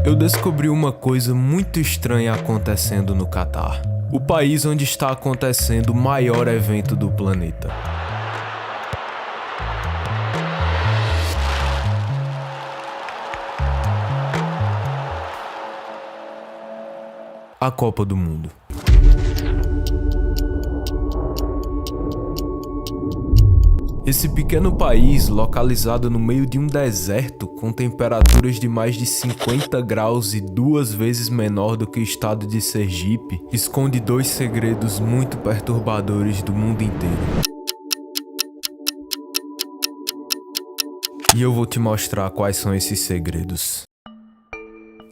Eu descobri uma coisa muito estranha acontecendo no Catar. O país onde está acontecendo o maior evento do planeta. A Copa do Mundo. Esse pequeno país, localizado no meio de um deserto, com temperaturas de mais de 50 graus e 2 vezes menor do que o estado de Sergipe, esconde 2 segredos muito perturbadores do mundo inteiro. E eu vou te mostrar quais são esses segredos.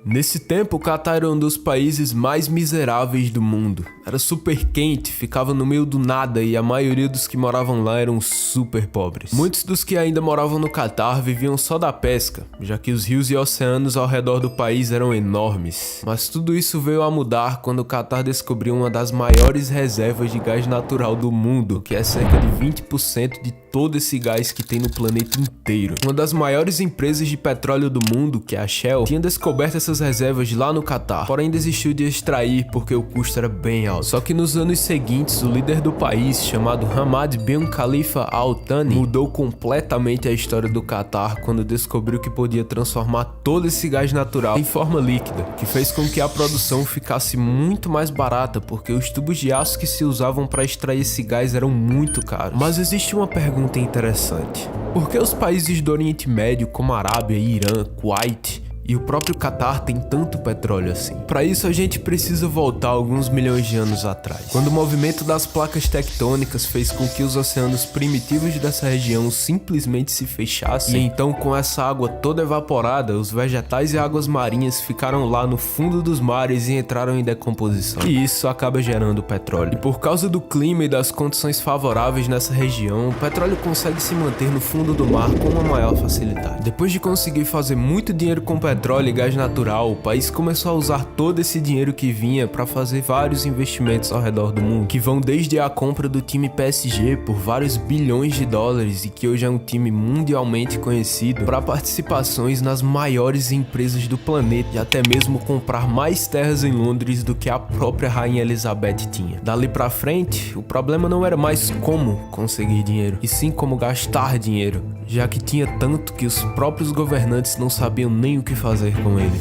Nesse tempo, o Catar era um dos países mais miseráveis do mundo. Era super quente, ficava no meio do nada e a maioria dos que moravam lá eram super pobres. Muitos dos que ainda moravam no Catar viviam só da pesca, já que os rios e oceanos ao redor do país eram enormes. Mas tudo isso veio a mudar quando o Catar descobriu uma das maiores reservas de gás natural do mundo, que é cerca de 20% de todo esse gás que tem no planeta inteiro. Uma das maiores empresas de petróleo do mundo, que é a Shell, tinha descoberto essas reservas lá no Catar, porém desistiu de extrair porque o custo era bem alto. Só que nos anos seguintes, o líder do país, chamado Hamad bin Khalifa Al Thani, mudou completamente a história do Catar quando descobriu que podia transformar todo esse gás natural em forma líquida, que fez com que a produção ficasse muito mais barata, porque os tubos de aço que se usavam para extrair esse gás eram muito caros. Mas existe uma pergunta interessante: por que os países do Oriente Médio, como Arábia, Irã, Kuwait e o próprio Catar tem tanto petróleo assim? Para isso a gente precisa voltar alguns milhões de anos atrás, quando o movimento das placas tectônicas fez com que os oceanos primitivos dessa região simplesmente se fechassem, e então com essa água toda evaporada, os vegetais e águas marinhas ficaram lá no fundo dos mares e entraram em decomposição. E isso acaba gerando petróleo. E por causa do clima e das condições favoráveis nessa região, o petróleo consegue se manter no fundo do mar com uma maior facilidade. Depois de conseguir fazer muito dinheiro com petróleo e gás natural, o país começou a usar todo esse dinheiro que vinha para fazer vários investimentos ao redor do mundo, que vão desde a compra do time PSG por vários bilhões de dólares e que hoje é um time mundialmente conhecido, para participações nas maiores empresas do planeta e até mesmo comprar mais terras em Londres do que a própria Rainha Elizabeth tinha. Dali pra frente, o problema não era mais como conseguir dinheiro, e sim como gastar dinheiro, já que tinha tanto que os próprios governantes não sabiam nem o que fazer com ele.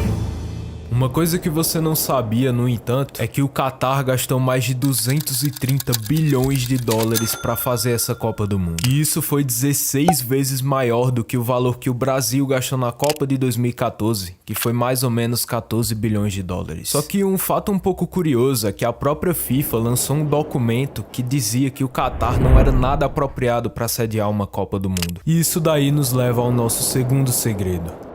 Uma coisa que você não sabia, no entanto, é que o Catar gastou mais de 230 bilhões de dólares para fazer essa Copa do Mundo. E isso foi 16 vezes maior do que o valor que o Brasil gastou na Copa de 2014, que foi mais ou menos 14 bilhões de dólares. Só que um fato um pouco curioso é que a própria FIFA lançou um documento que dizia que o Catar não era nada apropriado para sediar uma Copa do Mundo. E isso daí nos leva ao nosso segundo segredo.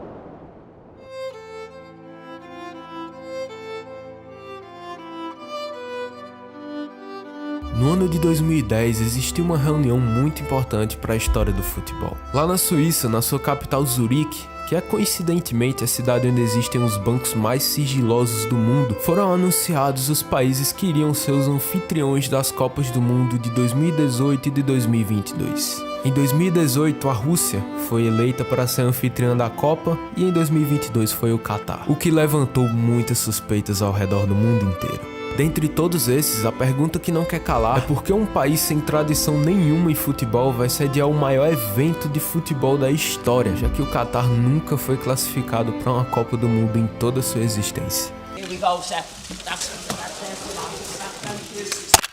No ano de 2010, existiu uma reunião muito importante para a história do futebol. Lá na Suíça, na sua capital Zurique, que é coincidentemente a cidade onde existem os bancos mais sigilosos do mundo, foram anunciados os países que iriam ser os anfitriões das Copas do Mundo de 2018 e de 2022. Em 2018, a Rússia foi eleita para ser anfitriã da Copa e em 2022 foi o Catar, o que levantou muitas suspeitas ao redor do mundo inteiro. Dentre todos esses, a pergunta que não quer calar é por que um país sem tradição nenhuma em futebol vai sediar o maior evento de futebol da história, já que o Catar nunca foi classificado para uma Copa do Mundo em toda a sua existência.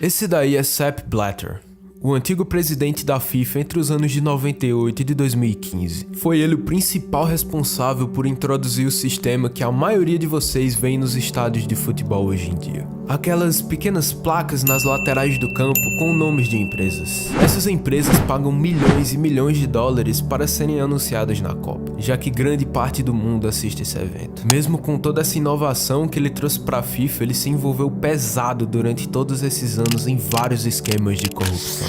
Esse daí é Sepp Blatter, o antigo presidente da FIFA entre os anos de 98 e de 2015. Foi ele o principal responsável por introduzir o sistema que a maioria de vocês vê nos estádios de futebol hoje em dia. Aquelas pequenas placas nas laterais do campo com nomes de empresas. Essas empresas pagam milhões e milhões de dólares para serem anunciadas na Copa, já que grande parte do mundo assiste esse evento. Mesmo com toda essa inovação que ele trouxe para a FIFA, ele se envolveu pesado durante todos esses anos em vários esquemas de corrupção.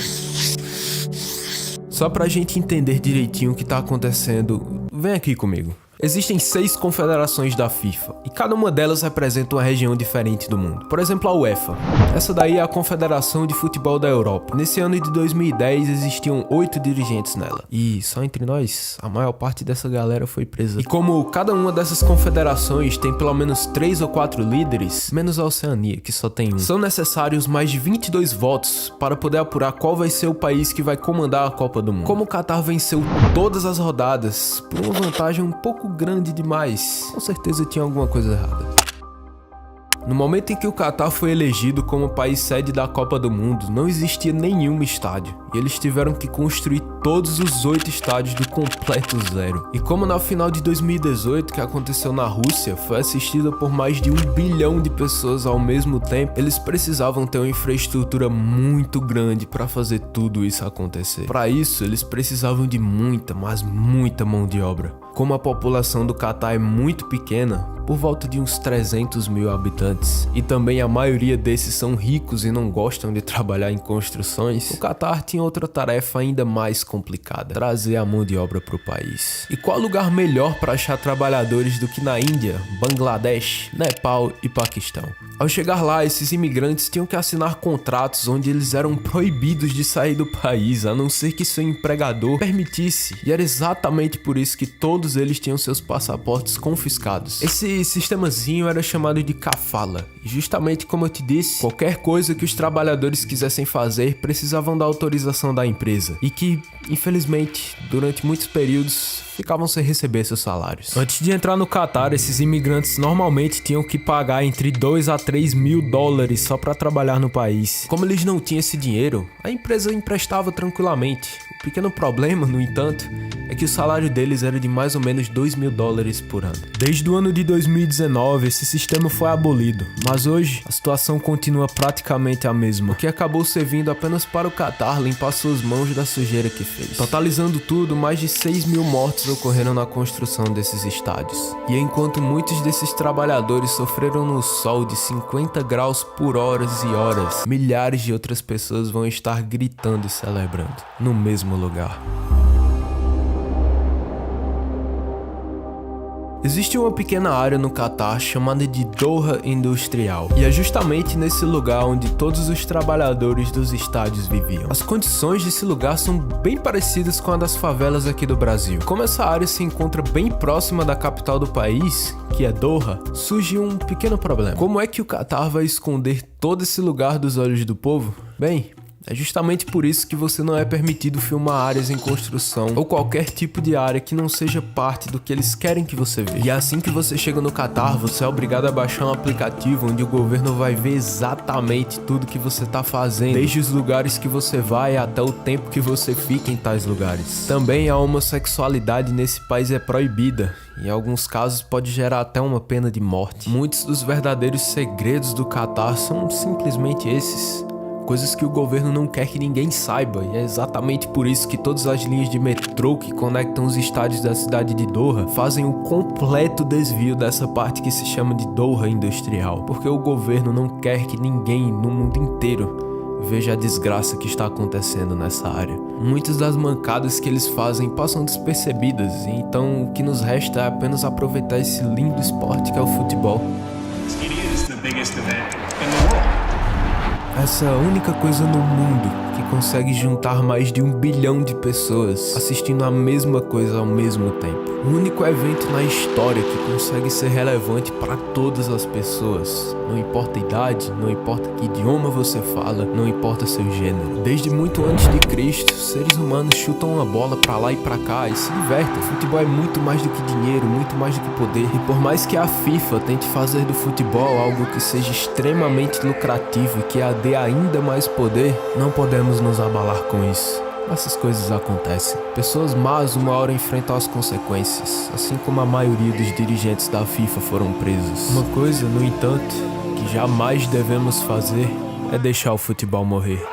Só pra gente entender direitinho o que tá acontecendo, vem aqui comigo. Existem 6 confederações da FIFA, e cada uma delas representa uma região diferente do mundo. Por exemplo, a UEFA. Essa daí é a Confederação de Futebol da Europa. Nesse ano de 2010 existiam 8 dirigentes nela. E só entre nós, a maior parte dessa galera foi presa. E como cada uma dessas confederações tem pelo menos 3 ou 4 líderes, menos a Oceania, que só tem um, são necessários mais de 22 votos para poder apurar qual vai ser o país que vai comandar a Copa do Mundo. Como o Catar venceu todas as rodadas por uma vantagem um pouco grande demais, com certeza tinha alguma coisa errada. No momento em que o Catar foi elegido como país sede da Copa do Mundo, não existia nenhum estádio, e eles tiveram que construir todos os 8 estádios do completo zero. E como na final de 2018, que aconteceu na Rússia, foi assistida por mais de 1 bilhão de pessoas ao mesmo tempo, eles precisavam ter uma infraestrutura muito grande para fazer tudo isso acontecer. Para isso, eles precisavam de muita, mas muita mão de obra. Como a população do Catar é muito pequena, por volta de uns 300 mil habitantes, e também a maioria desses são ricos e não gostam de trabalhar em construções, o Catar tinha outra tarefa ainda mais complicada: trazer a mão de obra para o país. E qual lugar melhor para achar trabalhadores do que na Índia, Bangladesh, Nepal e Paquistão? Ao chegar lá, esses imigrantes tinham que assinar contratos onde eles eram proibidos de sair do país, a não ser que seu empregador permitisse, e era exatamente por isso que todos eles tinham seus passaportes confiscados. Esse sistemazinho era chamado de kafala, e justamente como eu te disse, qualquer coisa que os trabalhadores quisessem fazer precisavam da autorização da empresa, e que, infelizmente, durante muitos períodos ficavam sem receber seus salários. Antes de entrar no Catar, esses imigrantes normalmente tinham que pagar entre 2 a 3 mil dólares só para trabalhar no país. Como eles não tinham esse dinheiro, a empresa emprestava tranquilamente. O pequeno problema, no entanto, é que o salário deles era de mais ou menos 2 mil dólares por ano. Desde o ano de 2019, esse sistema foi abolido, mas hoje a situação continua praticamente a mesma, o que acabou servindo apenas para o Catar limpar suas mãos da sujeira que fez. Totalizando tudo, mais de 6 mil mortes ocorreram na construção desses estádios. E enquanto muitos desses trabalhadores sofreram no sol de 50 graus por horas e horas, milhares de outras pessoas vão estar gritando e celebrando no mesmo lugar. Existe uma pequena área no Catar chamada de Doha Industrial, e é justamente nesse lugar onde todos os trabalhadores dos estádios viviam. As condições desse lugar são bem parecidas com a das favelas aqui do Brasil. Como essa área se encontra bem próxima da capital do país, que é Doha, surge um pequeno problema. Como é que o Catar vai esconder todo esse lugar dos olhos do povo? Bem, é justamente por isso que você não é permitido filmar áreas em construção ou qualquer tipo de área que não seja parte do que eles querem que você veja. E assim que você chega no Catar, você é obrigado a baixar um aplicativo onde o governo vai ver exatamente tudo que você tá fazendo, desde os lugares que você vai até o tempo que você fica em tais lugares. Também a homossexualidade nesse país é proibida. Em alguns casos pode gerar até uma pena de morte. Muitos dos verdadeiros segredos do Catar são simplesmente esses. Coisas que o governo não quer que ninguém saiba, e é exatamente por isso que todas as linhas de metrô que conectam os estádios da cidade de Doha fazem o completo desvio dessa parte que se chama de Doha Industrial, porque o governo não quer que ninguém no mundo inteiro veja a desgraça que está acontecendo nessa área. Muitas das mancadas que eles fazem passam despercebidas, e então o que nos resta é apenas aproveitar esse lindo esporte que é o futebol. It is the biggest event in the world. Essa é a única coisa no mundo que consegue juntar mais de 1 bilhão de pessoas assistindo a mesma coisa ao mesmo tempo. O único evento na história que consegue ser relevante para todas as pessoas. Não importa a idade, não importa que idioma você fala, não importa seu gênero. Desde muito antes de Cristo, seres humanos chutam uma bola pra lá e pra cá e se divertem. O futebol é muito mais do que dinheiro, muito mais do que poder. E por mais que a FIFA tente fazer do futebol algo que seja extremamente lucrativo e que a dê ainda mais poder, não podemos nos abalar com isso. Essas coisas acontecem. Pessoas más uma hora enfrentam as consequências, assim como a maioria dos dirigentes da FIFA foram presos. Uma coisa, no entanto, que jamais devemos fazer é deixar o futebol morrer.